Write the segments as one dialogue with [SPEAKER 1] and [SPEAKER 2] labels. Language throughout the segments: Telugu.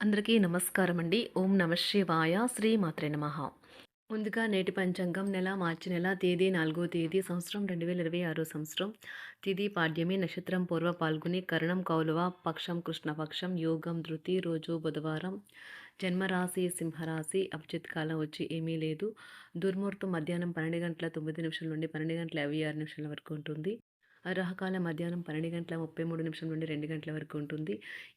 [SPEAKER 1] అందరికీ నమస్కారం అండి. ఓం నమ శివాయ. శ్రీమాత్రే నమః. ముందుగా నేటి పంచాంగం మార్చి నెల తేదీ 4వ తేదీ సంవత్సరం 2026 సంవత్సరం. తిథి పాడ్యమి, నక్షత్రం పూర్వ పాల్గొని, కరణం కౌలవ, పక్షం కృష్ణపక్షం, యోగం ధృతి, రోజు బుధవారం. జన్మరాశి సింహరాశి. అభిజిత్ కాలం వచ్చి ఏమీ లేదు. దుర్ముహూర్తం మధ్యాహ్నం 12 గంటల 9 నిమిషాల నుండి 12 గంటల 56 నిమిషాల వరకు ఉంటుంది. రాహుకాలం మధ్యాహ్నం 12 గంటల 33 నిమిషాల నుండి 2 గంటల వరకు ఉంటుంది.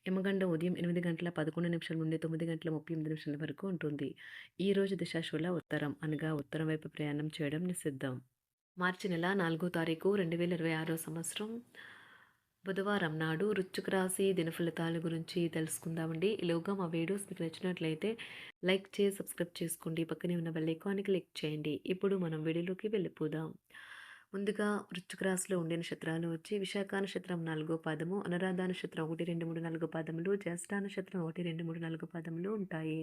[SPEAKER 1] యమగండం ఉదయం 8 గంటల 11 నిమిషాల నుండి 9 గంటల 38 నిమిషాల వరకు ఉంటుంది. ఈరోజు దిశాశూల ఉత్తరం, అనగా ఉత్తరం వైపు ప్రయాణం చేయడం నిషిద్ధం. మార్చి నెల 4వ తారీఖు 2026 సంవత్సరం బుధవారం నాడు వృశ్చిక రాశి దినఫలితాల గురించి తెలుసుకుందామండి. ఈలోగా మా వీడియోస్ మీకు నచ్చినట్లయితే లైక్ చేసి సబ్స్క్రైబ్ చేసుకోండి. పక్కనే ఉన్న బెల్ ఐకాన్ని క్లిక్ చేయండి. ఇప్పుడు మనం వీడియోలోకి వెళ్ళిపోదాం. ముందుగా వృశ్చిక రాశిలో ఉండే నక్షత్రాలు వచ్చి విశాఖ నక్షత్రం 4వ పాదము, అనురాధ నక్షత్రం 1, 2, 3, 4 పాదములు, జ్యేష్ఠ నక్షత్రం 1, 2, 3, 4 పాదములు ఉంటాయి.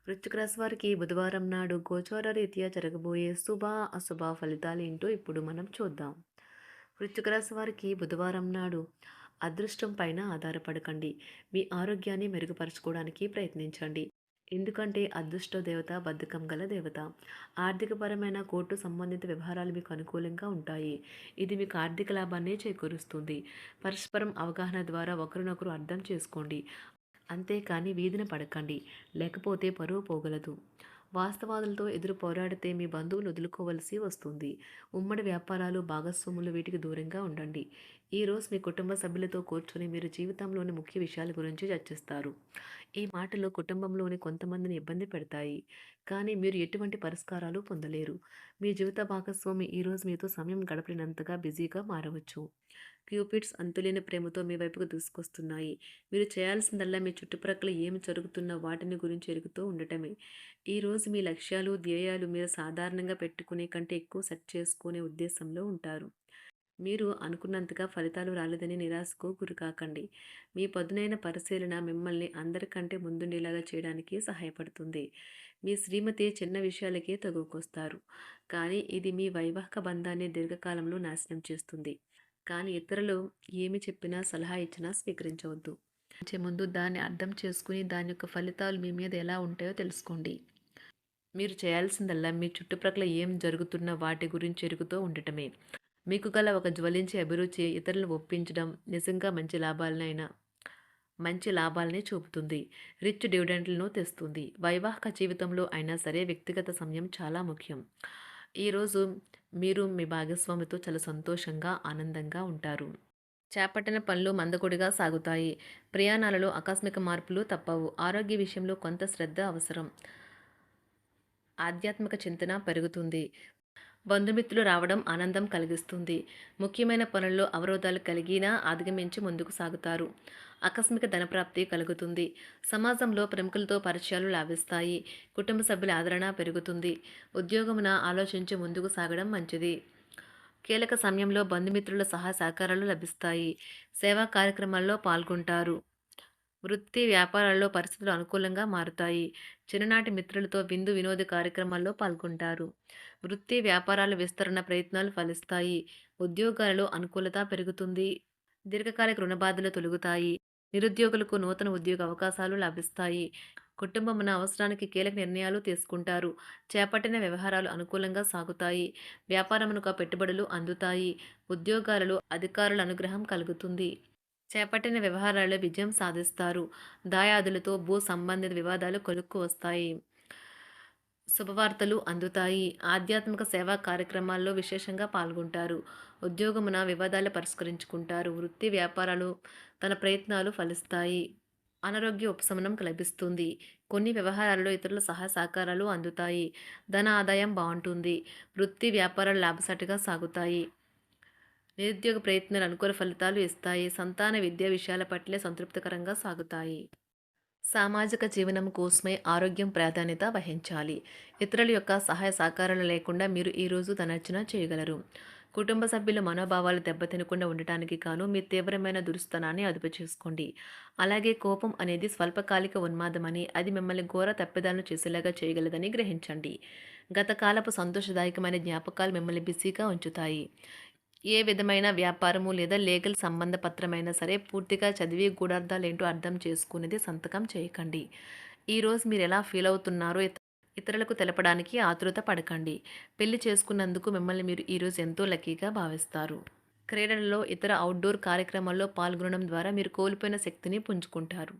[SPEAKER 1] వృశ్చిక రాశి వారికి బుధవారం నాడు గోచార రీత్యా జరగబోయే శుభ అశుభ ఫలితాలు ఏంటో ఇప్పుడు మనం చూద్దాం. వృశ్చిక రాశి వారికి బుధవారం నాడు అదృష్టం పైన ఆధారపడకండి. మీ ఆరోగ్యాన్ని మెరుగుపరచుకోవడానికి ప్రయత్నించండి. ఎందుకంటే అదృష్ట దేవత బద్ధకం గల దేవత. ఆర్థికపరమైన కోర్టు సంబంధిత వ్యవహారాలు మీకు అనుకూలంగా ఉంటాయి. ఇది మీకు ఆర్థిక లాభాన్ని చేకూరుస్తుంది. పరస్పరం అవగాహన ద్వారా ఒకరినొకరు అర్థం చేసుకోండి. అంతేకాని వీధిన పడకండి, లేకపోతే పరువు పోగలదు. వాస్తవాదులతో ఎదురు పోరాడితే మీ బంధువులు వదులుకోవలసి వస్తుంది. ఉమ్మడి వ్యాపారాలు, భాగస్వాములు వీటికి దూరంగా ఉండండి. ఈరోజు మీ కుటుంబ సభ్యులతో కూర్చొని మీరు జీవితంలోని ముఖ్య విషయాల గురించి చర్చిస్తారు. ఈ మాటలు కుటుంబంలోని కొంతమందిని ఇబ్బంది పెడతాయి, కానీ మీరు ఎటువంటి పరిష్కారాలు పొందలేరు. మీ జీవిత భాగస్వామి ఈరోజు మీతో సమయం గడపలేనంతగా బిజీగా మారవచ్చు. క్యూపిడ్స్ అంతులేని ప్రేమతో మీ వైపుకు దూసుకొస్తున్నాయి. మీరు చేయాల్సిందల్లా మీ చుట్టుప్రక్కల ఏమి జరుగుతున్న వాటిని గురించి ఎరుగుతూ ఉండటమే. ఈరోజు మీ లక్ష్యాలు, ధ్యేయాలు మీరు సాధారణంగా పెట్టుకునే కంటే ఎక్కువ సెట్ చేసుకునే ఉద్దేశంలో ఉంటారు. మీరు అనుకున్నంతగా ఫలితాలు రాలేదని నిరాశకు గురికాకండి. మీ పదునైన పరిశీలన మిమ్మల్ని అందరికంటే ముందుండేలాగా చేయడానికి సహాయపడుతుంది. మీ శ్రీమతి చిన్న విషయాలకే తగువకొస్తారు, కానీ ఇది మీ వైవాహిక బంధాన్ని దీర్ఘకాలంలో నాశనం చేస్తుంది. కానీ ఇతరులు ఏమి చెప్పినా, సలహా ఇచ్చినా స్వీకరించవద్దు. ముందు దాన్ని అర్థం చేసుకుని దాని యొక్క ఫలితాలు మీ మీద ఎలా ఉంటాయో తెలుసుకోండి. మీరు చేయాల్సిందల్లా మీ చుట్టుప్రక్కల ఏం జరుగుతున్న వాటి గురించి ఎరుగుతూ ఉండటమే. మీకు గల ఒక జ్వలించే అభిరుచి ఇతరులను ఒప్పించడం నిజంగా మంచి లాభాలనే చూపుతుంది. రిచ్ డివిడెండ్లను తెస్తుంది. వైవాహిక జీవితంలో అయినా సరే వ్యక్తిగత సమయం చాలా ముఖ్యం. ఈరోజు మీరు మీ భాగస్వామితో చాలా సంతోషంగా, ఆనందంగా ఉంటారు. చేపట్టిన పనులు మందకొడిగా సాగుతాయి. ప్రయాణాలలో ఆకస్మిక మార్పులు తప్పవు. ఆరోగ్య విషయంలో కొంత శ్రద్ధ అవసరం. ఆధ్యాత్మిక చింతన పెరుగుతుంది. బంధుమిత్రులు రావడం ఆనందం కలిగిస్తుంది. ముఖ్యమైన పనుల్లో అవరోధాలు కలిగినా అధిగమించి ముందుకు సాగుతారు. ఆకస్మిక ధనప్రాప్తి కలుగుతుంది. సమాజంలో ప్రముఖులతో పరిచయాలు లాభిస్తాయి. కుటుంబ సభ్యుల ఆదరణ పెరుగుతుంది. ఉద్యోగమున ఆలోచించి ముందుకు సాగడం మంచిది. కీలక సమయంలో బంధుమిత్రుల సహాయ సహకారాలు లభిస్తాయి. సేవా కార్యక్రమాల్లో పాల్గొంటారు. వృత్తి వ్యాపారాల్లో పరిస్థితులు అనుకూలంగా మారుతాయి. చిన్ననాటి మిత్రులతో విందు వినోద కార్యక్రమాల్లో పాల్గొంటారు. వృత్తి వ్యాపారాల విస్తరణ ప్రయత్నాలు ఫలిస్తాయి. ఉద్యోగాలలో అనుకూలత పెరుగుతుంది. దీర్ఘకాలిక రుణ బాధలు తొలగుతాయి. నిరుద్యోగులకు నూతన ఉద్యోగ అవకాశాలు లభిస్తాయి. కుటుంబమున అవసరానికి కీలక నిర్ణయాలు తీసుకుంటారు. చేపట్టిన వ్యవహారాలు అనుకూలంగా సాగుతాయి. వ్యాపారమునకు పెట్టుబడులు అందుతాయి. ఉద్యోగాలలో అధికారుల అనుగ్రహం కలుగుతుంది. చేపట్టిన వ్యవహారాల్లో విజయం సాధిస్తారు. దాయాదులతో భూ సంబంధిత వివాదాలు కొలుక్కు వస్తాయి. శుభవార్తలు అందుతాయి. ఆధ్యాత్మిక సేవా కార్యక్రమాల్లో విశేషంగా పాల్గొంటారు. ఉద్యోగమున వివాదాలు పరిష్కరించుకుంటారు. వృత్తి వ్యాపారాలు తన ప్రయత్నాలు ఫలిస్తాయి. అనారోగ్య ఉపశమనం లభిస్తుంది. కొన్ని వ్యవహారాల్లో ఇతరుల సహాయ సహకారాలు అందుతాయి. ధన ఆదాయం బాగుంటుంది. వృత్తి వ్యాపారాలు లాభసాటిగా సాగుతాయి. నిరుద్యోగ ప్రయత్నాలు అనుకూల ఫలితాలు ఇస్తాయి. సంతాన విద్యా విషయాల పట్లే సంతృప్తికరంగా సాగుతాయి. సామాజిక జీవనం కోసమే ఆరోగ్యం ప్రాధాన్యత వహించాలి. ఇతరుల యొక్క సహాయ సహకారాలు లేకుండా మీరు ఈరోజు ధనార్జన చేయగలరు. కుటుంబ సభ్యుల మనోభావాలు దెబ్బతినకుండా ఉండటానికి గాను మీ తీవ్రమైన దురుస్తనాన్ని అదుపు చేసుకోండి. అలాగే కోపం అనేది స్వల్పకాలిక ఉన్మాదమని, అది మిమ్మల్ని ఘోర తప్పిదాలను చేసేలాగా చేయగలదని గ్రహించండి. గత కాలపు సంతోషదాయకమైన జ్ఞాపకాలు మిమ్మల్ని బిజీగా ఉంచుతాయి. ఏ విధమైన వ్యాపారము లేదా లీగల్ సంబంధ పత్రమైనా సరే పూర్తిగా చదివి గూఢార్థాలేంటో అర్థం చేసుకునేది సంతకం చేయకండి. ఈరోజు మీరు ఎలా ఫీల్ అవుతున్నారో ఇతరులకు తెలపడానికి ఆతృత పడకండి. పెళ్లి చేసుకున్నందుకు మిమ్మల్ని మీరు ఈరోజు ఎంతో లక్కీగా భావిస్తారు. క్రీడలలో ఇతర అవుట్‌డోర్ కార్యక్రమాల్లో పాల్గొనడం ద్వారా మీరు కోల్పోయిన శక్తిని పుంజుకుంటారు.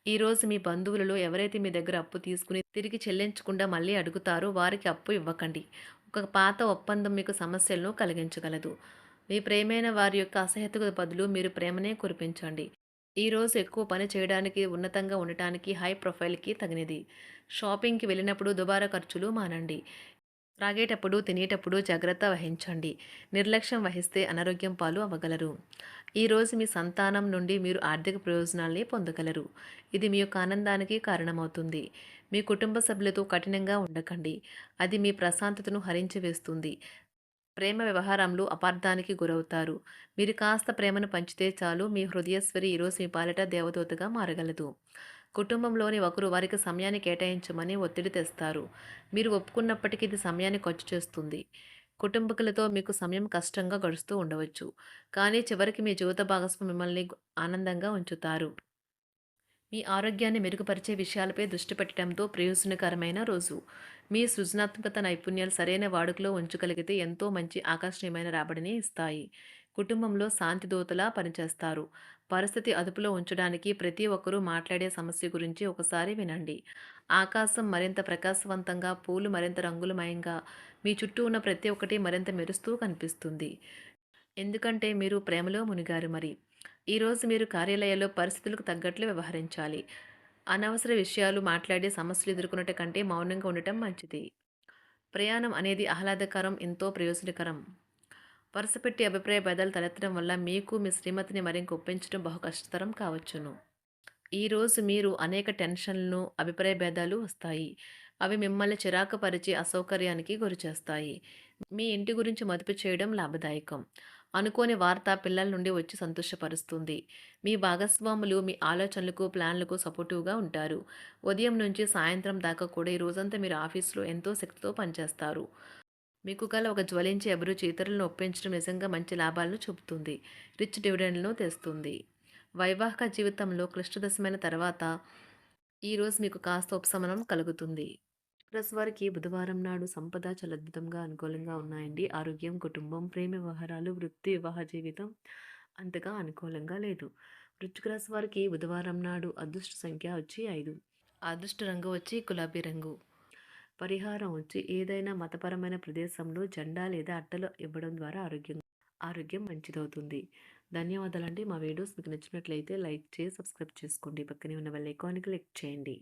[SPEAKER 1] ఈరోజు మీ బంధువులలో ఎవరైతే మీ దగ్గర అప్పు తీసుకుని తిరిగి చెల్లించకుండా మళ్ళీ అడుగుతారో వారికి అప్పు ఇవ్వకండి. ఒక పాత ఒప్పందం మీకు సమస్యలను కలిగించగలదు. మీ ప్రియమైన వారి యొక్క అసహ్యతకు బదులు మీరు ప్రేమనే కురిపించండి. ఈరోజు ఎక్కువ పని చేయడానికి, ఉన్నతంగా ఉండటానికి, హై ప్రొఫైల్‌కి తగినది. షాపింగ్‌కి వెళ్ళినప్పుడు దుబారా ఖర్చులు మానండి. త్రాగేటప్పుడు, తినేటప్పుడు జాగ్రత్త వహించండి. నిర్లక్ష్యం వహిస్తే అనారోగ్యం పాలు అవ్వగలరు. ఈరోజు మీ సంతానం నుండి మీరు ఆర్థిక ప్రయోజనాల్ని పొందగలరు. ఇది మీ యొక్క ఆనందానికి కారణమవుతుంది. మీ కుటుంబ సభ్యులతో కఠినంగా ఉండకండి. అది మీ ప్రశాంతతను హరించి వేస్తుంది. ప్రేమ వ్యవహారంలో అపార్థానికి గురవుతారు. మీరు కాస్త ప్రేమను పంచితే చాలు మీ హృదయేశ్వరి ఈరోజు మీ పాలిట దేవదూతగా మారగలదు. కుటుంబంలోని ఒకరు వారికి సమయాన్ని కేటాయించమని ఒత్తిడి తెస్తారు. మీరు ఒప్పుకున్నప్పటికీ ఇది సమయాన్ని ఖర్చు చేస్తుంది. కుటుంబకులతో మీకు సమయం కష్టంగా గడుస్తూ ఉండవచ్చు. కానీ చివరికి మీ జీవిత భాగస్వామి మిమ్మల్ని ఆనందంగా ఉంచుతారు. మీ ఆరోగ్యాన్ని మెరుగుపరిచే విషయాలపై దృష్టి పెట్టడంతో ప్రయోజనకరమైన రోజు. మీ సృజనాత్మకత నైపుణ్యాలు సరైన వాడుకలో ఉంచగలిగితే ఎంతో మంచి ఆకర్షణీయమైన రాబడిని ఇస్తాయి. కుటుంబంలో శాంతి దూతలా పనిచేస్తారు. పరిస్థితి అదుపులో ఉంచడానికి ప్రతి ఒక్కరూ మాట్లాడే సమస్య గురించి ఒకసారి వినండి. ఆకాశం మరింత ప్రకాశవంతంగా, పూలు మరింత రంగులమయంగా, మీ చుట్టూ ఉన్న ప్రతి ఒక్కటి మరింత మెరుస్తూ కనిపిస్తుంది. ఎందుకంటే మీరు ప్రేమలో మునిగారు మరి. ఈరోజు మీరు కార్యాలయాల్లో పరిస్థితులకు తగ్గట్లు వ్యవహరించాలి. అనవసర విషయాలు మాట్లాడి సమస్యలు ఎదుర్కొనట కంటే మౌనంగా ఉండటం మంచిది. ప్రయాణం అనేది ఆహ్లాదకరం, ఎంతో ప్రయోజనకరం. వరుసపెట్టి అభిప్రాయ భేదాలు తలెత్తడం వల్ల మీకు మీ శ్రీమతిని మరింక ఒప్పించడం బహు కష్టతరం కావచ్చును. ఈరోజు మీరు అనేక టెన్షన్లను, అభిప్రాయ భేదాలు వస్తాయి. అవి మిమ్మల్ని చిరాకు పరిచి అసౌకర్యానికి గురిచేస్తాయి. మీ ఇంటి గురించి మదుపు చేయడం లాభదాయకం. అనుకోని వార్త పిల్లల నుండి వచ్చి సంతోషపరుస్తుంది. మీ భాగస్వాములు మీ ఆలోచనలకు, ప్లాన్లకు సపోర్టివ్‌గా ఉంటారు. ఉదయం నుంచి సాయంత్రం దాకా కూడా ఈ రోజంతా మీరు ఆఫీస్‌లో ఎంతో శక్తితో పనిచేస్తారు. మీకు గల ఒక జ్వలించే అభిరుచి ఇతరులను ఒప్పించడం నిజంగా మంచి లాభాలను చూపుతుంది. రిచ్ డివిడెండ్‌లను తెస్తుంది. వైవాహిక జీవితంలో క్లిష్టదశమైన తర్వాత ఈరోజు మీకు కాస్త ఉపశమనం కలుగుతుంది. ప్లస్ వారికి బుధవారం నాడు సంపద చాలా అద్భుతంగా అనుకూలంగా ఉన్నాయండి. ఆరోగ్యం, కుటుంబం, ప్రేమ వ్యవహారాలు, వృత్తి, వివాహ జీవితం అంతగా అనుకూలంగా లేదు. వృశ్చిక రాశి వారికి బుధవారం నాడు అదృష్ట సంఖ్య వచ్చి 5. అదృష్ట రంగు వచ్చి గులాబీ రంగు. పరిహారం వచ్చి ఏదైనా మతపరమైన ప్రదేశంలో జెండా లేదా అట్టలు ఇవ్వడం ద్వారా ఆరోగ్యం మంచిదవుతుంది. ధన్యవాదాలండి. మా వీడియోస్ మీకు నచ్చినట్లయితే లైక్ చేసి సబ్స్క్రైబ్ చేసుకోండి. పక్కనే ఉన్న బెల్ ఐకాన్‌ని క్లిక్ చేయండి.